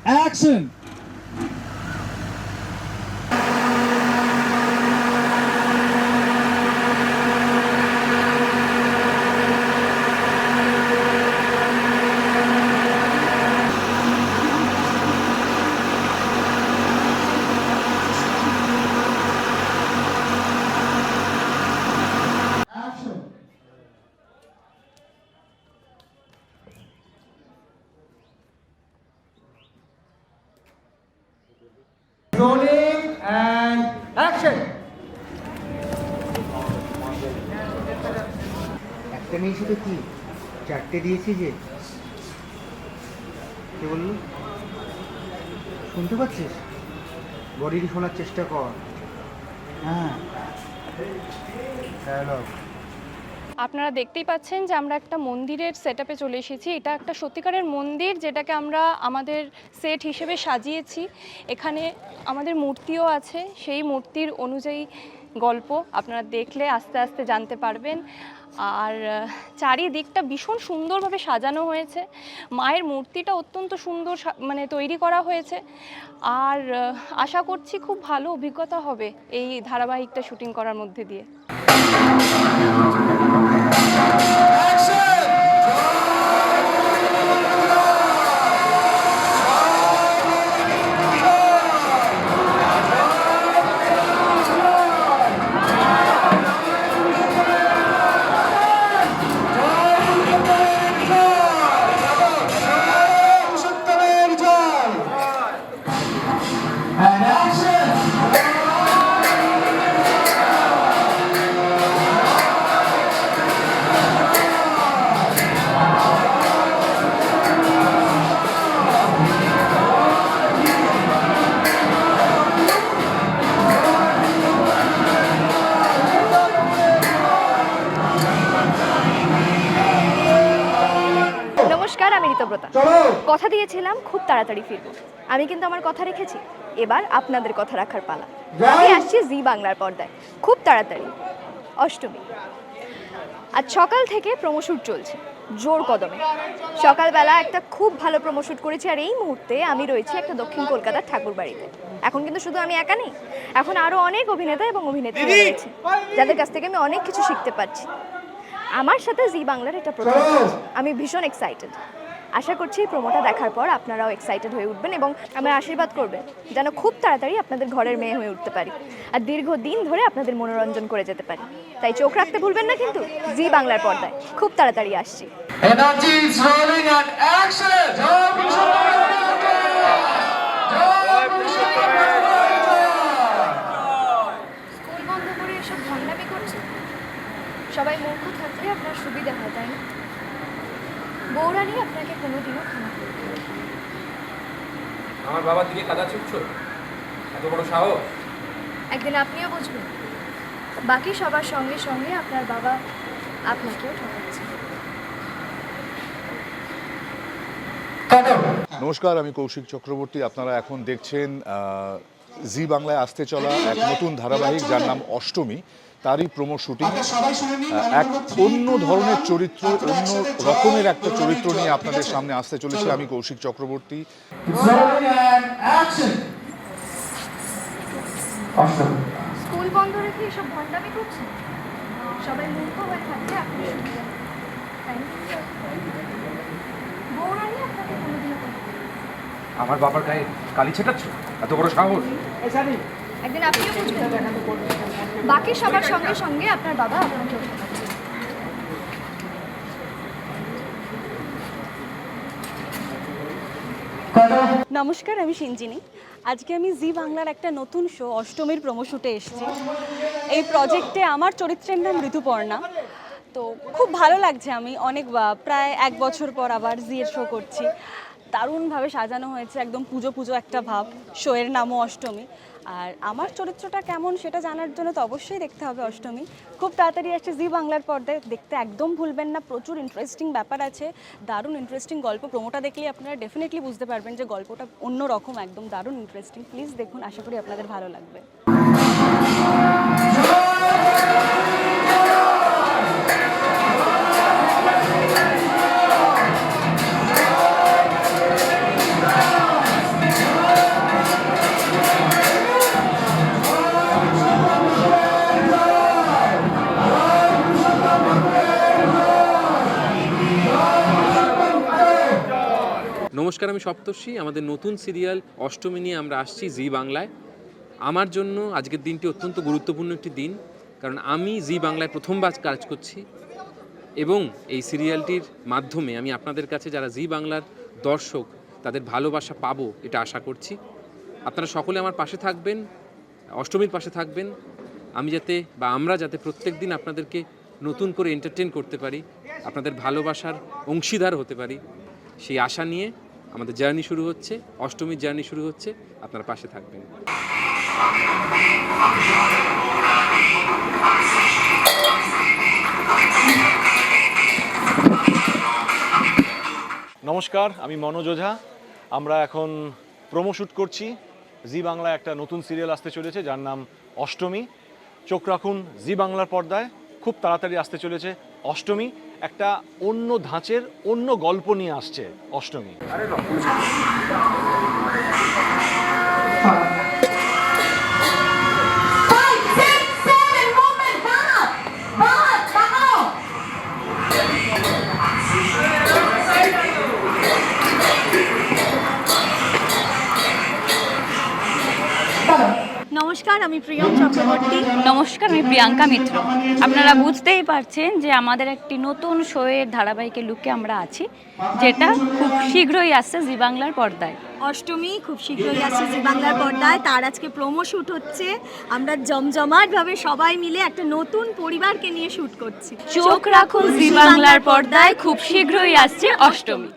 Action! Rolling and action! একটা নিয়েছি তো কি চারটে দিয়েছি যে কে বললো শুনতে পাচ্ছিস বডিটি শোনার চেষ্টা কর হ্যাঁ ডায়ালগ আপনারা দেখতেই পাচ্ছেন যে আমরা একটা মন্দিরের সেটআপে চলে এসেছি। এটা একটা সত্যিকারের মন্দির যেটাকে আমরা আমাদের সেট হিসেবে সাজিয়েছি। এখানে আমাদের মূর্তিও আছে, সেই মূর্তির অনুযায়ী গল্প আপনারা দেখলে আস্তে আস্তে জানতে পারবেন। আর চারিদিকটা ভীষণ সুন্দরভাবে সাজানো হয়েছে, মায়ের মূর্তিটা অত্যন্ত সুন্দর মানে তৈরি করা হয়েছে। আর আশা করছি খুব ভালো অভিজ্ঞতা হবে এই ধারাবাহিকটা শুটিং করার মধ্যে দিয়ে। নমস্কার, আমি ঋতব্রতা। কথা দিয়েছিলাম খুব তাড়াতাড়ি ফিরবো, আমি কিন্তু আমার কথা রেখেছি। এবার আপনাদের কথা রাখার পালা। আমি আসছি জি বাংলার পর্দায় খুব তাড়াতাড়ি, অষ্টমী। আজ সকাল থেকে প্রোমোশুট চলছে জোর কদমে। সকালবেলা একটা খুব ভালো প্রোমোশুট করেছি, আর এই মুহূর্তে আমি রয়েছি একটা দক্ষিণ কলকাতার ঠাকুর বাড়িতে। এখন কিন্তু শুধু আমি একা নেই, এখন আরও অনেক অভিনেতা এবং অভিনেত্রী রয়েছে যাদের কাছ থেকে আমি অনেক কিছু শিখতে পারছি। আমার সাথে জি বাংলার এটা প্রথম কাজ। আমি ভীষণ এক্সাইটেড। আশা করছি এই প্রোমোটা দেখার পর আপনারাও এক্সাইটেড হয়ে উঠবেন এবং আমার আশীর্বাদ করবেন যেন খুব তাড়াতাড়ি আপনাদের ঘরের মেয়ে হয়ে উঠতে পারি আর দীর্ঘদিন ধরে আপনাদের মনোরঞ্জন করে যেতে পারি। তাই চোখ রাখতে ভুলবেন না কিন্তু জি বাংলার পর্দায় খুব তাড়াতাড়ি আসছি। Energy is rolling and action! School বন্ধ করে এসব ভণ্ডামি করছে। সবাই মূর্খ থাকলে আপনার সুবিধা হয়, তাই না? বৌরানী আপনাকে কোনোদিনও ক্ষমা করবে না। আমার বাবার দিকে কাদা ছুটছো, এত বড় সাহস? একদিন আপনিও বুঝবেন, বাকি সবার সঙ্গে সঙ্গে আপনার বাবা আপনাকেও ঠকাচ্ছে। নমস্কার, আমি কৌশিক চক্রবর্তী। আপনারা এখন দেখছেন জি বাংলায় আসতে চলা এক নতুন ধারাবাহিক যার নাম অষ্টমী। তারই প্রোমো শুটিং। এক অন্য ধরনের চরিত্র, অন্য রকমের একটা চরিত্র নিয়ে আপনাদের সামনে আসতে চলেছি আমি কৌশিক চক্রবর্তী। স্কুল বন্ধ রেখে এসব ভণ্ডামি করছেন। সবাই মূর্খ হয়ে থাকলে আপনি সুবিধা হয়, তাই না? বৌরানী আপনাকে কোনোদিনও ক্ষমা করবে না। আমার বাবার গায়ে কালি ছেটাচ্ছ, এত বড় সাহস? একদিন আপনিও বুঝবেন, বাকি সবার সঙ্গে সঙ্গে আপনার বাবা আপনাকেও ঠকাচ্ছে। নমস্কার, আমি সিঞ্জিনী। আজকে আমি জি বাংলার একটা নতুন শো অষ্টমীর প্রোমোশুটে এসেছি। এই প্রজেক্টে আমার চরিত্রের নাম ঋতুপর্ণা। তো খুব ভালো লাগছে, আমি অনেক প্রায় 1 বছর পর আবার জি এর শো করছি। দারুণভাবে সাজানো হয়েছে, একদম পুজো পুজো একটা ভাব। শোয়ের নামও অষ্টমী। আর আমার চরিত্রটা কেমন সেটা জানার জন্য তো অবশ্যই দেখতে হবে অষ্টমী। খুব তাড়াতাড়ি আসছে জি বাংলার পর্দায়, দেখতে একদম ভুলবেন না। প্রচুর ইন্টারেস্টিং ব্যাপার আছে, দারুণ ইন্টারেস্টিং গল্প। প্রোমোটা দেখলেই আপনারা ডেফিনেটলি বুঝতে পারবেন যে গল্পটা অন্যরকম, একদম দারুণ ইন্টারেস্টিং। প্লিজ দেখুন, আশা করি আপনাদের ভালো লাগবে। নমস্কার, আমি সপ্তর্ষি। আমাদের নতুন সিরিয়াল অষ্টমী নিয়ে আমরা আসছি জি বাংলায়। আমার জন্য আজকের দিনটি অত্যন্ত গুরুত্বপূর্ণ একটি দিন, কারণ আমি জি বাংলায় প্রথমবার কাজ করছি এবং এই সিরিয়ালটির মাধ্যমে আমি আপনাদের কাছে যারা জি বাংলার দর্শক তাদের ভালোবাসা পাবো এটা আশা করছি। আপনারা সকলে আমার পাশে থাকবেন, অষ্টমীর পাশে থাকবেন, আমরা যাতে প্রত্যেক দিন আপনাদেরকে নতুন করে এন্টারটেন করতে পারি, আপনাদের ভালোবাসার অংশীদার হতে পারি, সেই আশা নিয়ে আমাদের জার্নি শুরু হচ্ছে, অষ্টমীর জার্নি শুরু হচ্ছে। আপনারা পাশে থাকবেন। নমস্কার, আমি মনোজ ওঝা। আমরা এখন প্রোমো শ্যুট করছি। জি বাংলায় একটা নতুন সিরিয়াল আসতে চলেছে যার নাম অষ্টমী। চোখ রাখুন জি বাংলার পর্দায়, খুব তাড়াতাড়ি আসতে চলেছে অষ্টমী। একটা অন্য ধাঁচের অন্য গল্প নিয়ে আসছে অষ্টমী। নমস্কার, আমি প্রিয়ম চক্রবর্তী। নমস্কার, আমি প্রিয়াঙ্কা মিত্র। আপনারা বুঝতেই পারছেন যে আমাদের একটি নতুন শোয়ের ধারাবাহিকের লুকে আমরা আছি, যেটা খুব শীঘ্রই আসছে জি বাংলার পর্দায়। অষ্টমী খুব শীঘ্রই আসছে জি বাংলার পর্দায়। তার আজকে প্রোমো শ্যুট হচ্ছে। আমরা জমজমাটভাবে সবাই মিলে একটা নতুন পরিবারকে নিয়ে শ্যুট করছি। চোখ রাখুন জি বাংলার পর্দায়, খুব শীঘ্রই আসছে অষ্টমী।